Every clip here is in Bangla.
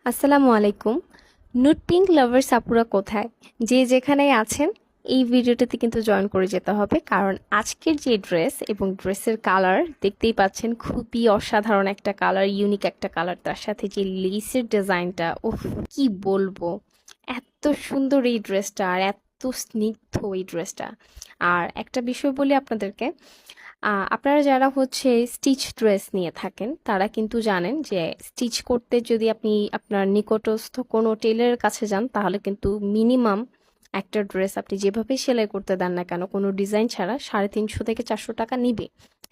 আসসালামু আলাইকুম। নুড পিঙ্ক লাভার্স আপুরা কোথায়? যে যেখানেই আছেন এই ভিডিওটাতে কিন্তু জয়েন করে যেতে হবে, কারণ আজকের যে ড্রেস এবং ড্রেসের কালার দেখতেই পাচ্ছেন, খুবই অসাধারণ একটা কালার, ইউনিক একটা কালার, তার সাথে যে লেসের ডিজাইনটা, ওহ কি বলবো, এত সুন্দর এই ড্রেসটা আর এত স্নিগ্ধ এই ড্রেসটা। আর একটা বিষয় বলি আপনাদেরকে, আপনারা যারা হচ্ছে স্টিচ ড্রেস নিয়ে থাকেন তারা কিন্তু জানেন যে স্টিচ করতে যদি আপনি আপনার নিকটস্থ কোনো টেইলারের কাছে যান তাহলে কিন্তু মিনিমাম একটা ড্রেস আপনি যেভাবে সেলাই করতে দেন না কেন কোনো ডিজাইন ছাড়া 350 থেকে 400 টাকা নিবে।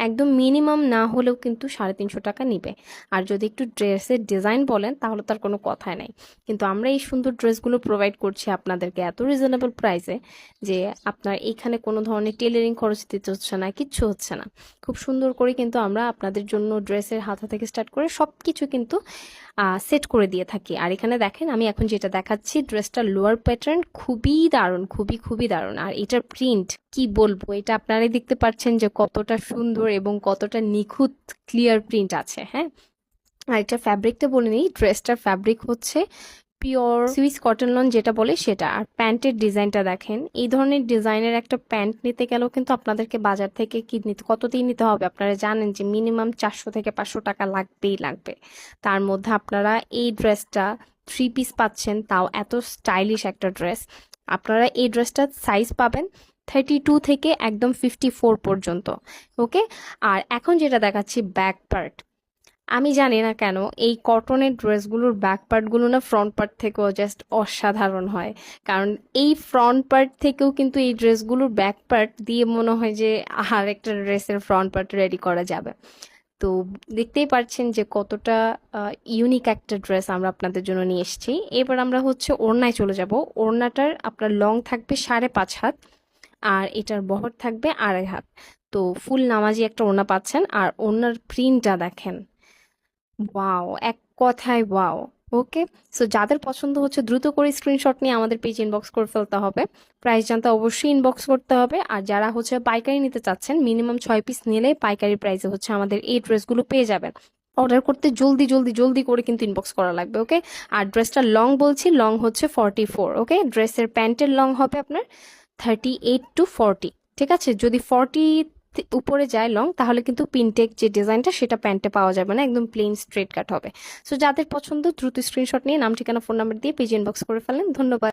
একদম মিনিমাম না হলেও কিন্তু 350 টাকা নিবে। আর যদি একটু ড্রেসের ডিজাইন বলেন তাহলে তার কোনো কথাই নাই। কিন্তু আমরা এই সুন্দর ড্রেসগুলো প্রোভাইড করছি আপনাদেরকে এত রিজনেবল প্রাইসে যে আপনার এইখানে কোনো ধরনের টেলারিং খরচ দিতে হচ্ছে না, কিচ্ছু হচ্ছে না। খুব সুন্দর করে কিন্তু আমরা আপনাদের জন্য ড্রেসের হাতা থেকে স্টার্ট করে সব কিছু কিন্তু সেট করে দিয়ে থাকি। আর এখানে দেখেন আমি এখন যেটা দেখাচ্ছি, ড্রেসটার লোয়ার প্যাটার্ন খুবই দারুণ, খুবই খুবই দারুণ। আর এটার প্রিন্ট কি বলবো, এটা আপনারাই দেখতে পাচ্ছেন যে কতটা সুন্দর এবং কতটা নিখুঁত ক্লিয়ার প্রিন্ট আছে। হ্যাঁ, আর এটা ফ্যাব্রিকটা বলে নিই, ড্রেসটার ফ্যাব্রিক হচ্ছে পিওর সুইস কটন লন যেটা বলে সেটা। আর প্যান্টের ডিজাইনটা দেখেন, এই ধরনের ডিজাইনের একটা প্যান্ট নিতে গেলেও কিন্তু আপনাদেরকে বাজার থেকে কি নিতে কত দিয়ে নিতে হবে আপনারা জানেন যে মিনিমাম 400 থেকে 500 টাকা লাগবেই লাগবে। তার মধ্যে আপনারা এই ড্রেসটা 3 পিস পাচ্ছেন, তাও এত স্টাইলিশ একটা ড্রেস। আপনারা এই ড্রেসটার সাইজ পাবেন 32 থেকে একদম 54 পর্যন্ত। ওকে, আর এখন যেটা দেখাচ্ছি ব্যাক পার্ট। আমি জানি না কেন এই কটনের ড্রেসগুলোর ব্যাক পার্টগুলো না ফ্রন্ট পার্ট থেকেও জাস্ট অসাধারণ হয়। কারণ এই ফ্রন্ট পার্ট থেকেও কিন্তু এই ড্রেসগুলোর ব্যাক পার্ট দিয়ে মনে হয় যে আর একটা ড্রেসের ফ্রন্ট পার্ট রেডি করা যাবে। তো দেখতেই পাচ্ছেন যে কতটা ইউনিক একটা ড্রেস আমরা আপনাদের জন্য নিয়ে এসেছি। এবার আমরা হচ্ছে ওড়নায় চলে যাব। ওড়নাটার আপনার লং থাকবে 5.5 হাত, আর এটার বহর থাকবে 2.5 হাত। তো ফুল নামাজি একটা ওড়না পাচ্ছেন। আর ওড়নার প্রিন্টটা দেখেন, ওয়াও, এক কথায় ওয়াও। ওকে, সো যাদের পছন্দ হচ্ছে দ্রুত করে স্ক্রিনশট নিয়ে আমাদের পেজ ইনবক্স করে ফেলতে হবে। প্রাইস জানতে অবশ্যই ইনবক্স করতে হবে। আর যারা হচ্ছে পাইকারি নিতে চাচ্ছেন, মিনিমাম 6 পিস নিলে পাইকারি প্রাইসে হচ্ছে আমাদের এই ড্রেসগুলো পেয়ে যাবেন। অর্ডার করতে জলদি জলদি জলদি করে কিন্তু ইনবক্স করা লাগবে। ওকে, আর ড্রেসটা লং বলছি, লং হচ্ছে 44। ওকে, ড্রেসের প্যান্টের লং হবে আপনার 38 to 40। ঠিক আছে, যদি 40 উপরে যায় লং তাহলে কিন্তু পিনটেক যে ডিজাইনটা সেটা প্যান্টে পাওয়া যাবে না, একদম প্লেন স্ট্রেট কাট হবে। সো যাদের পছন্দ দ্রুত স্ক্রিনশট নিয়ে নাম ঠিকানা ফোন নাম্বার দিয়ে পেজ ইনবক্স করে ফেলেন। ধন্যবাদ।